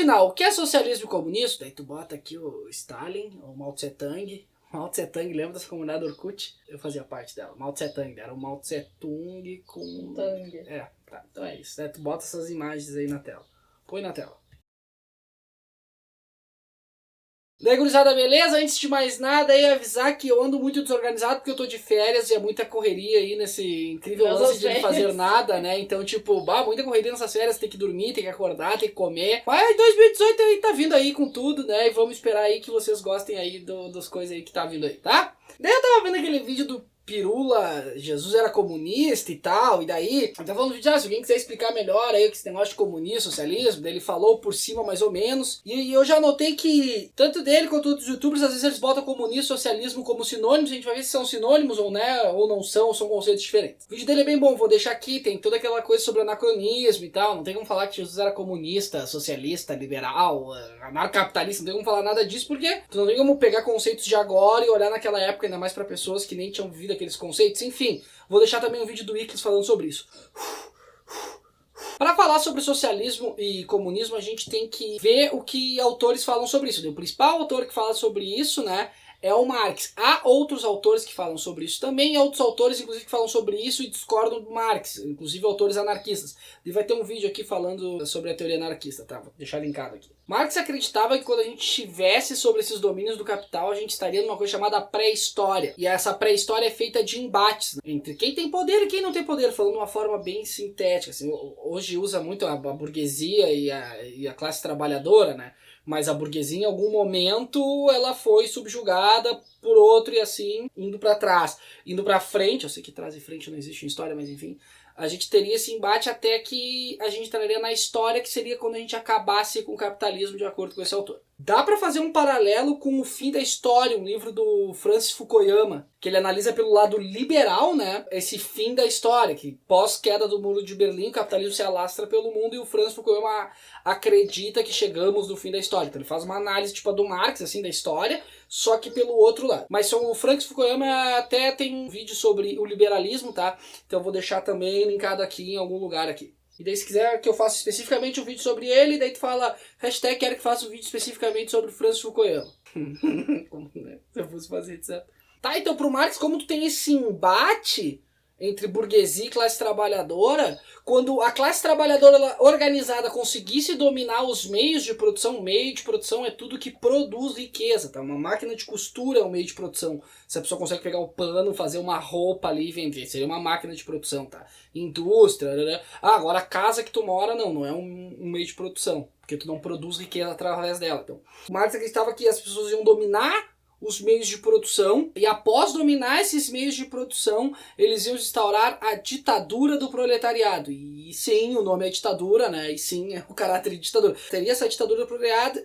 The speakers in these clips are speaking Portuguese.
afinal, o que é socialismo e comunismo? Daí tu bota aqui o Stalin, o Mao Tse Tung. Mao Tse Tung, lembra dessa comunidade Orkut? Eu fazia parte dela. Mao Tse Tung, era o Mao Tse Tung com... Tung. Tá, então é isso, né? Tu bota essas imagens aí na tela. Põe na tela. Daí, gurizada, beleza? Antes de mais nada, aí avisar que eu ando muito desorganizado porque eu tô de férias e é muita correria aí nesse incrível lance de não fazer nada, né? Então, tipo, muita correria nessas férias, tem que dormir, tem que acordar, tem que comer. Mas 2018 aí tá vindo aí com tudo, né? E vamos esperar aí que vocês gostem aí das coisas aí que tá vindo aí, tá? Daí eu tava vendo aquele vídeo do Pirula, Jesus era comunista e tal, e daí, eu tava falando, se alguém quiser explicar melhor aí esse negócio de comunismo, socialismo, daí ele falou por cima mais ou menos, e eu já notei que, tanto dele quanto dos youtubers, às vezes eles botam comunismo e socialismo como sinônimos, a gente vai ver se são sinônimos ou, né, ou não são, ou são conceitos diferentes. O vídeo dele é bem bom, vou deixar aqui, tem toda aquela coisa sobre anacronismo e tal, não tem como falar que Jesus era comunista, socialista, liberal, anarcapitalista, não tem como falar nada disso, porque tu não tem como pegar conceitos de agora e olhar naquela época, ainda mais pra pessoas que nem tinham vivido aqueles conceitos, enfim, vou deixar também um vídeo do Iclis falando sobre isso. Para falar sobre socialismo e comunismo, a gente tem que ver o que autores falam sobre isso. O principal autor que fala sobre isso, né, é o Marx. Há outros autores que falam sobre isso também, e outros autores, inclusive, que falam sobre isso e discordam do Marx, inclusive autores anarquistas. E vai ter um vídeo aqui falando sobre a teoria anarquista, tá? Vou deixar linkado aqui. Marx acreditava que quando a gente estivesse sobre esses domínios do capital, a gente estaria numa coisa chamada pré-história. E essa pré-história é feita de embates, né, entre quem tem poder e quem não tem poder, falando de uma forma bem sintética. Assim, hoje usa muito a burguesia e a classe trabalhadora, né? Mas a burguesia, em algum momento, ela foi subjugada por outro e assim, indo para trás. Indo para frente, eu sei que trás e frente não existe em história, mas enfim, a gente teria esse embate até que a gente entraria na história, que seria quando a gente acabasse com o capitalismo, de acordo com esse autor. Dá para fazer um paralelo com O Fim da História, um livro do Francis Fukuyama, que ele analisa pelo lado liberal, né, esse fim da história, que pós-queda do Muro de Berlim, o capitalismo se alastra pelo mundo e o Francis Fukuyama acredita que chegamos no fim da história. Então ele faz uma análise tipo a do Marx, assim, da história, só que pelo outro lado. Mas o Francis Fukuyama até tem um vídeo sobre o liberalismo, tá? Então eu vou deixar também linkado aqui em algum lugar aqui. E daí se quiser que eu faça especificamente um vídeo sobre ele, daí tu fala, hashtag quero que faça um vídeo especificamente sobre o Francis Fukuyama. Como, né? Se eu fosse fazer, etc. Tá, então pro Marx, como tu tem esse embate entre burguesia e classe trabalhadora, quando a classe trabalhadora organizada conseguisse dominar os meios de produção, meio de produção é tudo que produz riqueza, tá? Uma máquina de costura é um meio de produção. Se a pessoa consegue pegar o pano, fazer uma roupa ali e vender, seria uma máquina de produção, tá? Indústria, agora a casa que tu mora não é um meio de produção, porque tu não produz riqueza através dela. Então, o Marx acreditava que as pessoas iam dominar os meios de produção, e após dominar esses meios de produção, eles iam instaurar a ditadura do proletariado. E sim, o nome é ditadura, né? E sim, é o caráter de ditadura. Teria essa ditadura do proletariado...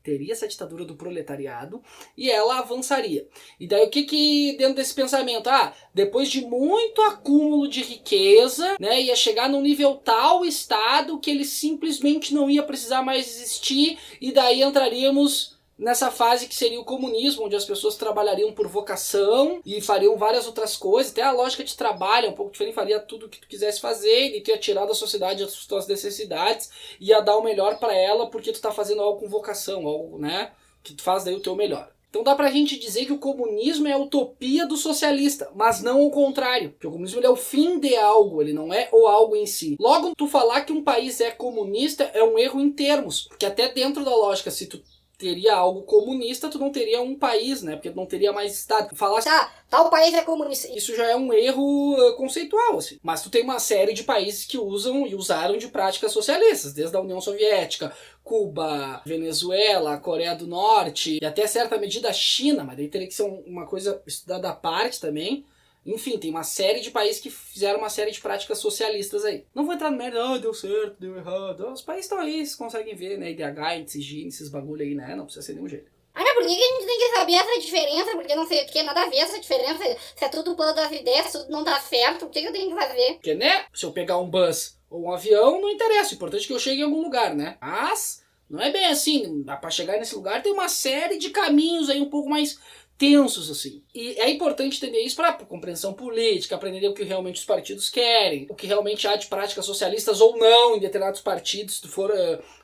Teria essa ditadura do proletariado e ela avançaria. E daí o que dentro desse pensamento? Depois de muito acúmulo de riqueza, né, ia chegar num nível tal estado que ele simplesmente não ia precisar mais existir, e daí entraríamos nessa fase que seria o comunismo, onde as pessoas trabalhariam por vocação e fariam várias outras coisas, até a lógica de trabalho é um pouco diferente, faria tudo o que tu quisesse fazer, e tu ia tirar da sociedade as tuas necessidades, ia dar o melhor para ela, porque tu tá fazendo algo com vocação, algo, né, que tu faz daí o teu melhor. Então dá pra gente dizer que o comunismo é a utopia do socialista, mas não o contrário, porque o comunismo ele é o fim de algo, ele não é o algo em si. Logo, tu falar que um país é comunista é um erro em termos, porque até dentro da lógica, se tu teria algo comunista, tu não teria um país, né? Porque tu não teria mais Estado. Falar tal país é comunista. Isso já é um erro conceitual, assim. Mas tu tem uma série de países que usam e usaram de práticas socialistas, desde a União Soviética, Cuba, Venezuela, Coreia do Norte, e até certa medida a China, mas daí teria que ser uma coisa estudada à parte também. Enfim, tem uma série de países que fizeram uma série de práticas socialistas aí. Não vou entrar no mérito, deu certo, deu errado. Os países estão aí, vocês conseguem ver, né? IDH, índice Gini, esses bagulho aí, né? Não precisa ser de nenhum jeito. Mas por que a gente tem que saber essa diferença? Porque não sei o que, nada a ver essa diferença. Se é tudo o plano das ideias, se tudo não dá certo, por que eu tenho que fazer? Porque, né? Se eu pegar um bus ou um avião, não interessa. O importante é que eu chegue em algum lugar, né? Mas não é bem assim. Pra chegar nesse lugar tem uma série de caminhos aí um pouco mais tensos, assim. E é importante entender isso para compreensão política, aprender o que realmente os partidos querem, o que realmente há de práticas socialistas ou não em determinados partidos, se tu for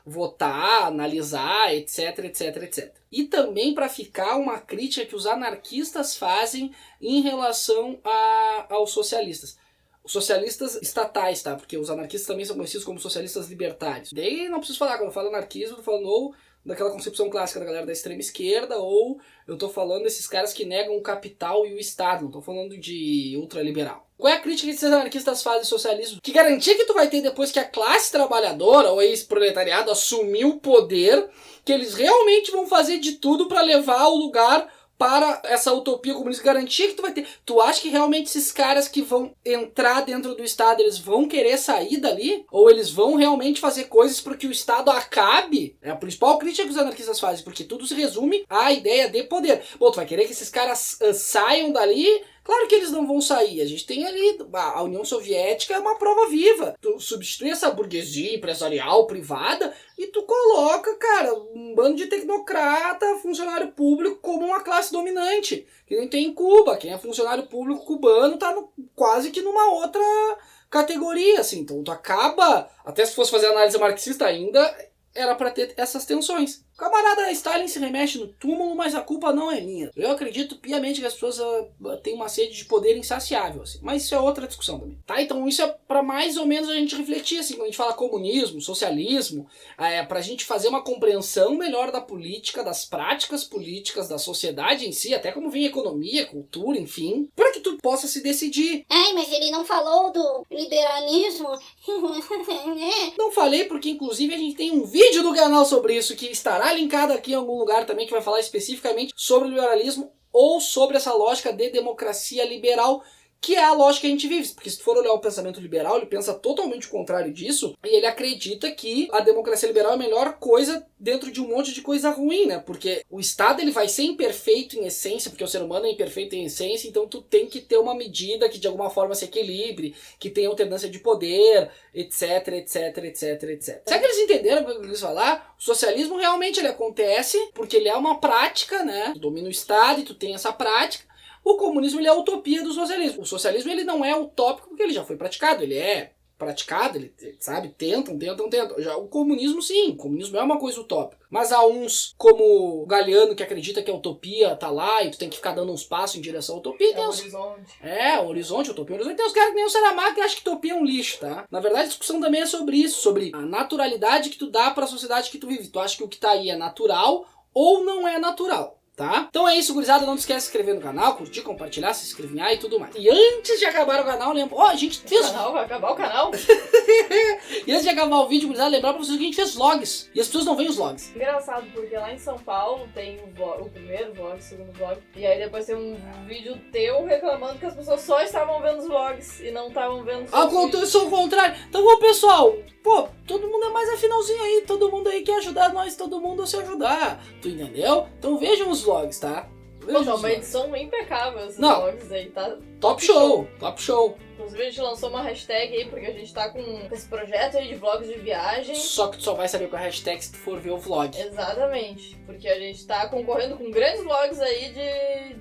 votar, analisar, etc, etc, etc. E também para ficar uma crítica que os anarquistas fazem em relação aos socialistas. Os socialistas estatais, tá? Porque os anarquistas também são conhecidos como socialistas libertários. Daí não preciso falar, quando eu falo anarquismo, eu tô falando ou daquela concepção clássica da galera da extrema esquerda, ou eu tô falando desses caras que negam o capital e o Estado, não tô falando de ultraliberal. Qual é a crítica que esses anarquistas fazem ao socialismo? Que garantia que tu vai ter depois que a classe trabalhadora ou esse proletariado assumir o poder, que eles realmente vão fazer de tudo para levar o lugar para essa utopia comunista? Garantia que tu vai ter. Tu acha que realmente esses caras que vão entrar dentro do Estado, eles vão querer sair dali? Ou eles vão realmente fazer coisas para que o Estado acabe? É a principal crítica que os anarquistas fazem, porque tudo se resume à ideia de poder. Bom, tu vai querer que esses caras saiam dali? Claro que eles não vão sair. A gente tem ali, a União Soviética é uma prova viva. Tu substitui essa burguesia empresarial, privada, e tu coloca, cara, um bando de tecnocrata, funcionário público como uma classe dominante. Que nem tem em Cuba. Quem é funcionário público cubano tá quase que numa outra categoria, assim. Então tu acaba, até se fosse fazer análise marxista ainda, era para ter essas tensões. O camarada Stalin se remexe no túmulo, mas a culpa não é minha. Eu acredito piamente que as pessoas têm uma sede de poder insaciável, assim. Mas isso é outra discussão também. Tá? Então isso é para mais ou menos a gente refletir, assim, quando a gente fala comunismo, socialismo, pra gente fazer uma compreensão melhor da política, das práticas políticas, da sociedade em si, até como vem a economia, cultura, enfim, para que tu possa se decidir. Ai, mas ele não falou do liberalismo. Não falei porque, inclusive, a gente tem um vídeo do canal sobre isso que estará linkado aqui em algum lugar também, que vai falar especificamente sobre o liberalismo ou sobre essa lógica de democracia liberal, que é a lógica que a gente vive. Porque se tu for olhar o pensamento liberal, ele pensa totalmente o contrário disso, e ele acredita que a democracia liberal é a melhor coisa dentro de um monte de coisa ruim, né? Porque o Estado ele vai ser imperfeito em essência, porque o ser humano é imperfeito em essência, então tu tem que ter uma medida que de alguma forma se equilibre, que tenha alternância de poder, etc, etc, etc, etc. Será que eles entenderam o que eu quis falar? O socialismo realmente ele acontece porque ele é uma prática, né? Tu domina o Estado e tu tem essa prática. O comunismo ele é a utopia do socialismo. O socialismo ele não é utópico porque ele já foi praticado, ele é praticado, ele, sabe, tentam. Já o comunismo sim, o comunismo é uma coisa utópica. Mas há uns, como o Galeano, que acredita que a utopia tá lá e tu tem que ficar dando uns passos em direção à utopia. É o horizonte. O horizonte, utopia, horizonte. Tem uns caras que nem o Saramago que acham que utopia é um lixo, tá? Na verdade, a discussão também é sobre isso, sobre a naturalidade que tu dá pra sociedade que tu vive. Tu acha que o que tá aí é natural ou não é natural? Tá? Então é isso, gurizada. Não esquece de se inscrever no canal, curtir, compartilhar, se inscrever e tudo mais. E antes de acabar o canal, lembra... a gente fez... Vai acabar o canal? E antes de acabar o vídeo, gurizada, lembrar pra vocês que a gente fez vlogs. E as pessoas não veem os vlogs. Engraçado, porque lá em São Paulo tem o primeiro vlog, o segundo vlog. E aí depois tem um vídeo teu reclamando que as pessoas só estavam vendo os vlogs e não estavam vendo os Aconteceu o contrário. Então, bom, pessoal, todo mundo é mais afinalzinho aí. Todo mundo aí quer ajudar nós, todo mundo a se ajudar. Tu entendeu? Então vejam os vlogs, tá? Tá uma edição impecável esses vlogs aí, tá? Top show, top show. Inclusive a gente lançou uma hashtag aí, porque a gente tá com esse projeto aí de vlogs de viagem. Só que tu só vai saber com a hashtag se tu for ver o vlog. Exatamente, porque a gente tá concorrendo com grandes vlogs aí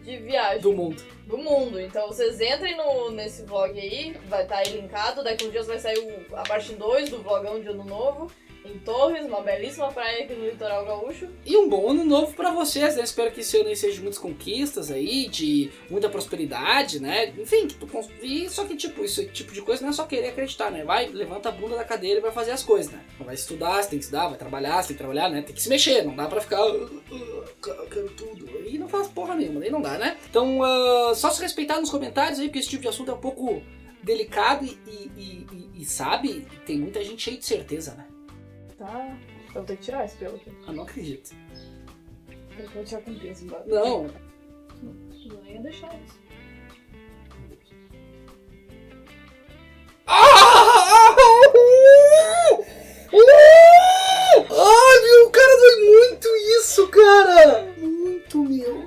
de viagem. Do mundo. Então vocês entrem nesse vlog aí, vai estar aí linkado. Daqui uns dias vai sair a parte 2 do vlogão de Ano Novo. Em Torres, uma belíssima praia aqui no litoral gaúcho. E um bom ano novo pra vocês, né? Espero que esse ano aí seja de muitas conquistas aí, de muita prosperidade, né? Enfim, que tu construir, só que tipo, esse tipo de coisa não é só querer acreditar, né? Vai, levanta a bunda da cadeira e vai fazer as coisas, né? Vai estudar, você tem que estudar, vai trabalhar, você tem que trabalhar, né? Tem que se mexer, não dá pra ficar... quero tudo. E não faz porra nenhuma, daí não dá, né? Então, só se respeitar nos comentários aí, porque esse tipo de assunto é um pouco delicado e sabe, tem muita gente cheia de certeza, né? Tá. Eu vou ter que tirar esse pelo aqui. Eu não acredito. Eu vou tirar com peso embaixo. Não. Eu nem ia deixar isso. Meu, o cara dói muito isso, cara! Muito, meu.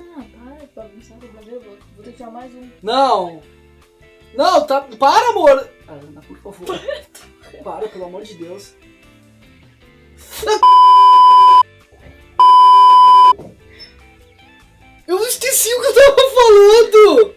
Para, bagunçar, vou ter que tirar mais um. Não, tá. Para, amor! Ana, por favor. Para, pelo amor de Deus. Eu esqueci esqueci o que eu tava falando!